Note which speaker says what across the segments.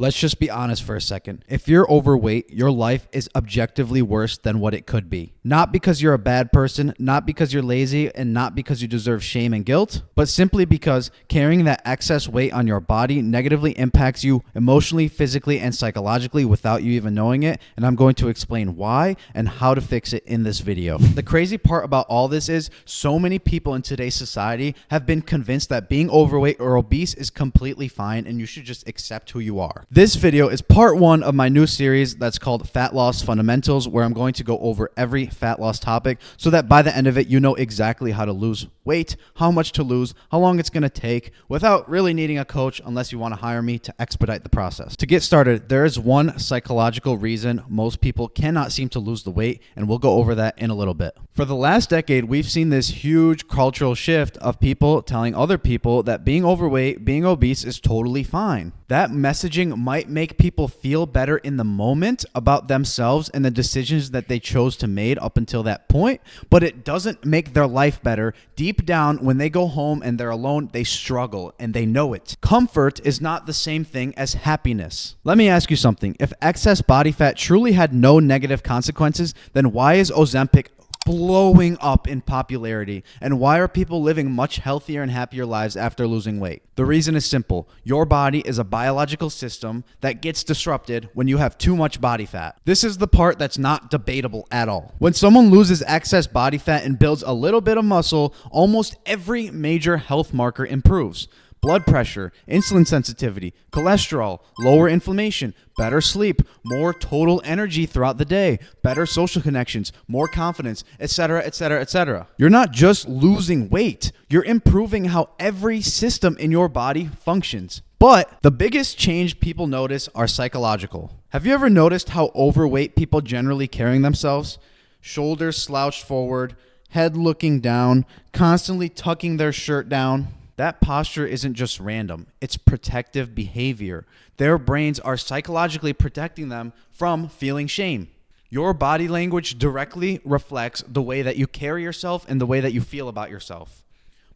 Speaker 1: Let's just be honest for a second. If you're overweight, your life is objectively worse than what it could be. Not because you're a bad person, not because you're lazy, and not because you deserve shame and guilt, but simply because carrying that excess weight on your body negatively impacts you emotionally, physically, and psychologically without you even knowing it. And I'm going to explain why and how to fix it in this video. The crazy part about all this is so many people in today's society have been convinced that being overweight or obese is completely fine and you should just accept who you are. This video is part one of my new series that's called Fat Loss Fundamentals, where I'm going to go over every fat loss topic so that by the end of it, you know exactly how to lose weight, how much to lose, how long it's going to take without really needing a coach unless you want to hire me to expedite the process. To get started, there is one psychological reason most people cannot seem to lose the weight, and we'll go over that in a little bit. For the last decade, we've seen this huge cultural shift of people telling other people that being overweight, being obese is totally fine. That messaging might make people feel better in the moment about themselves and the decisions that they chose to make up until that point, but it doesn't make their life better. Deep down, when they go home and they're alone, they struggle and they know it. Comfort is not the same thing as happiness. Let me ask you something. If excess body fat truly had no negative consequences, then why is Ozempic blowing up in popularity? And why are people living much healthier and happier lives after losing weight? The reason is simple. Your body is a biological system that gets disrupted when you have too much body fat. This is the part that's not debatable at all. When someone loses excess body fat and builds a little bit of muscle, almost every major health marker improves. Blood pressure, insulin sensitivity, cholesterol, lower inflammation, better sleep, more total energy throughout the day, better social connections, more confidence, etc., etc., etc. You're not just losing weight, you're improving how every system in your body functions. But the biggest change people notice are psychological. Have you ever noticed how overweight people generally carrying themselves? Shoulders slouched forward, head looking down, constantly tucking their shirt down. That posture isn't just random, it's protective behavior. Their brains are psychologically protecting them from feeling shame. Your body language directly reflects the way that you carry yourself and the way that you feel about yourself.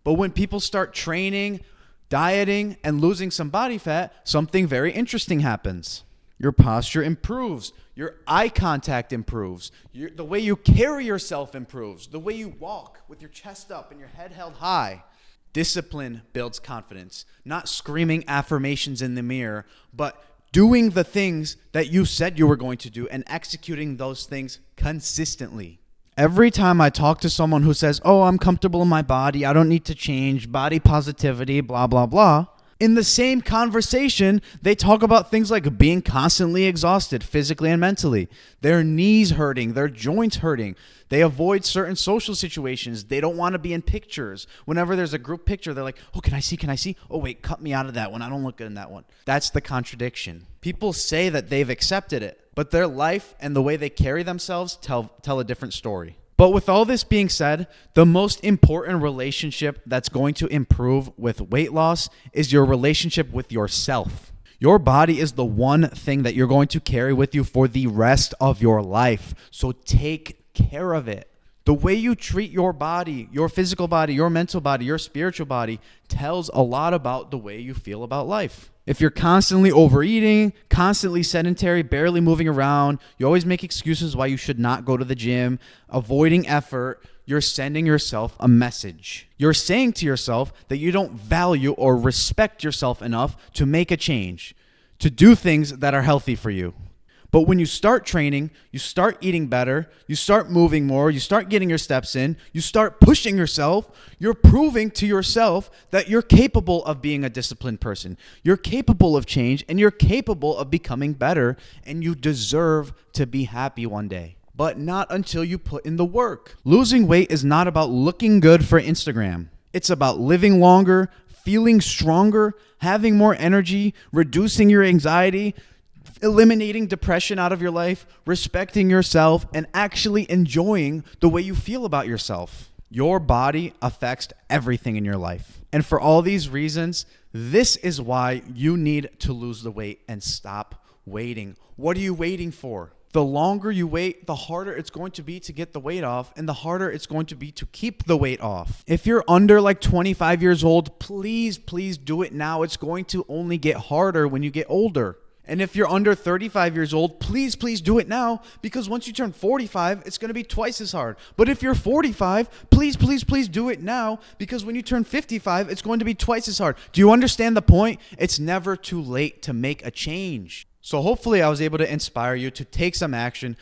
Speaker 1: But when people start training, dieting, and losing some body fat, something very interesting happens. Your posture improves. Your eye contact improves. The way you carry yourself improves. The way you walk with your chest up and your head held high. Discipline builds confidence, not screaming affirmations in the mirror, but doing the things that you said you were going to do and executing those things consistently. Every time I talk to someone who says, "Oh, I'm comfortable in my body, I don't need to change, body positivity, blah, blah, blah," in the same conversation, they talk about things like being constantly exhausted physically and mentally, their knees hurting, their joints hurting. They avoid certain social situations. They don't want to be in pictures. Whenever there's a group picture, they're like, "Oh, can I see? Can I see? Oh, wait, cut me out of that one. I don't look good in that one." That's the contradiction. People say that they've accepted it, but their life and the way they carry themselves tell a different story. But with all this being said, the most important relationship that's going to improve with weight loss is your relationship with yourself. Your body is the one thing that you're going to carry with you for the rest of your life. So take care of it. The way you treat your body, your physical body, your mental body, your spiritual body tells a lot about the way you feel about life. If you're constantly overeating, constantly sedentary, barely moving around, you always make excuses why you should not go to the gym, avoiding effort, you're sending yourself a message. You're saying to yourself that you don't value or respect yourself enough to make a change, to do things that are healthy for you. But when you start training, you start eating better, you start moving more, you start getting your steps in, you start pushing yourself, you're proving to yourself that you're capable of being a disciplined person. You're capable of change and you're capable of becoming better, and you deserve to be happy one day. But not until you put in the work. Losing weight is not about looking good for Instagram. It's about living longer, feeling stronger, having more energy, reducing your anxiety, eliminating depression out of your life, respecting yourself, and actually enjoying the way you feel about yourself. Your body affects everything in your life. And for all these reasons, this is why you need to lose the weight and stop waiting. What are you waiting for? The longer you wait, the harder it's going to be to get the weight off, and the harder it's going to be to keep the weight off. If you're under like 25 years old, please do it now. It's going to only get harder when you get older. And if you're under 35 years old, please do it now, because once you turn 45, it's going to be twice as hard. But if you're 45, please do it now, because when you turn 55, it's going to be twice as hard. Do you understand the point? It's never too late to make a change. So hopefully I was able to inspire you to take some action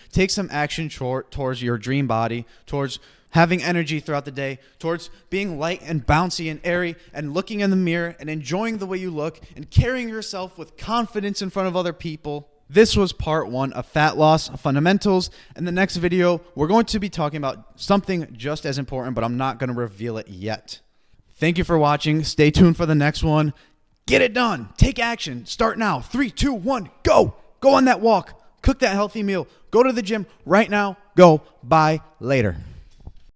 Speaker 1: towards your dream body, towards having energy throughout the day, towards being light and bouncy and airy, and looking in the mirror and enjoying the way you look and carrying yourself with confidence in front of other people. This was part 1 of fat loss fundamentals. In the next video, we're going to be talking about something just as important, but I'm not going to reveal it yet. Thank you for watching. Stay tuned for the next one. Get it done. Take action. Start now. 3, 2, 1, go. Go on that walk. Cook that healthy meal. Go to the gym right now. Go. Bye later.